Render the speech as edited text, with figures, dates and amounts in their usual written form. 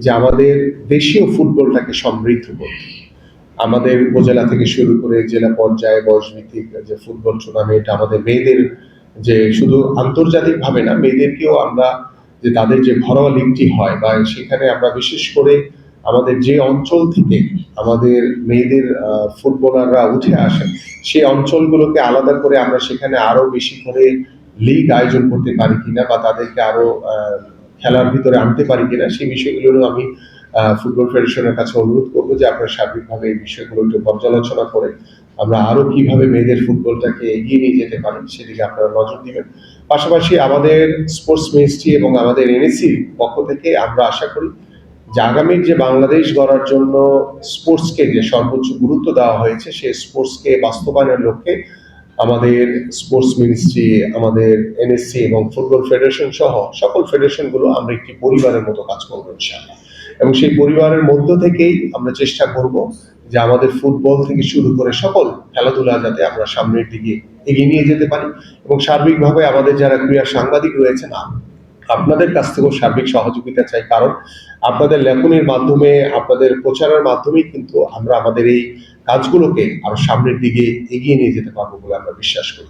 যে আমাদের দেশীয় ফুটবলটাকে সমৃদ্ধ করতে আমাদের উপজেলা থেকে শুরু করে জেলা পর্যায়ে বয়সভিত্তিক যে ফুটবল টুর্নামেন্ট, আমাদের মেয়েদের যে শুধু আন্তর্জাতিক ভাবে না, মেয়েদেরকেও আমরা যে তাদের যে ঘরোয়া লিগটি হয় বা সেখানে আমরা বিশেষ করে আমাদের যে অঞ্চল থেকে আমাদের মেয়েদের ফুটবলাররা উঠে আসেন সেই অঞ্চলগুলোকে আলাদা করে আমরা সেখানে আরো বেশি করে লিগ আয়োজন করতে পারি কিনা বা তাদেরকে আরো খেলার ভিতরে আনতে পারি কিনা সেই বিষয়গুলো আমি ফুটবল ফেডারেশনের কাছে অনুরোধ করবো যে আপনারা সার্বিকভাবে এই বিষয়গুলো একটু পর্যালোচনা করে আমরা আরো কিভাবে মেয়েদের ফুটবলটাকে এগিয়ে নিয়ে যেতে পারি সেদিকে আপনারা নজর দিবেন। পাশাপাশি আমাদের স্পোর্টস মিনিস্ট্রি এবং আমাদের এনএসসির পক্ষ থেকে আমরা আশা করি যে আগামীর যে বাংলাদেশ গড়ার জন্য স্পোর্টসকে যে সর্বোচ্চ গুরুত্ব দেওয়া হয়েছে সেই স্পোর্টসকে বাস্তবায়নের লক্ষ্যে আমাদের স্পোর্টস মিনিস্ট্রি, আমাদের এনএসসি এবং ফুটবল ফেডারেশন সহ সকল ফেডারেশনগুলো আমরা একটি পরিবারের মতো কাজ করবো ইনশাআল্লাহ। এবং সেই পরিবারের মধ্য থেকেই আমরা চেষ্টা করব যে আমাদের ফুটবল থেকে শুরু করে সকল খেলাধুলা যাতে আমরা সামনের দিকে এগিয়ে নিয়ে যেতে পারি। এবং সার্বিকভাবে আমাদের যারা ক্রীড়া সাংবাদিক রয়েছেন আপনাদের কাছ থেকেও সার্বিক সহযোগিতা চাই, কারণ আপনাদের লেখনীর মাধ্যমে, আপনাদের প্রচারের মাধ্যমেই কিন্তু আমরা আমাদের এই কাজগুলোকে আরো সামনের দিকে এগিয়ে নিয়ে যেতে পারবো বলে আমরা বিশ্বাস করি।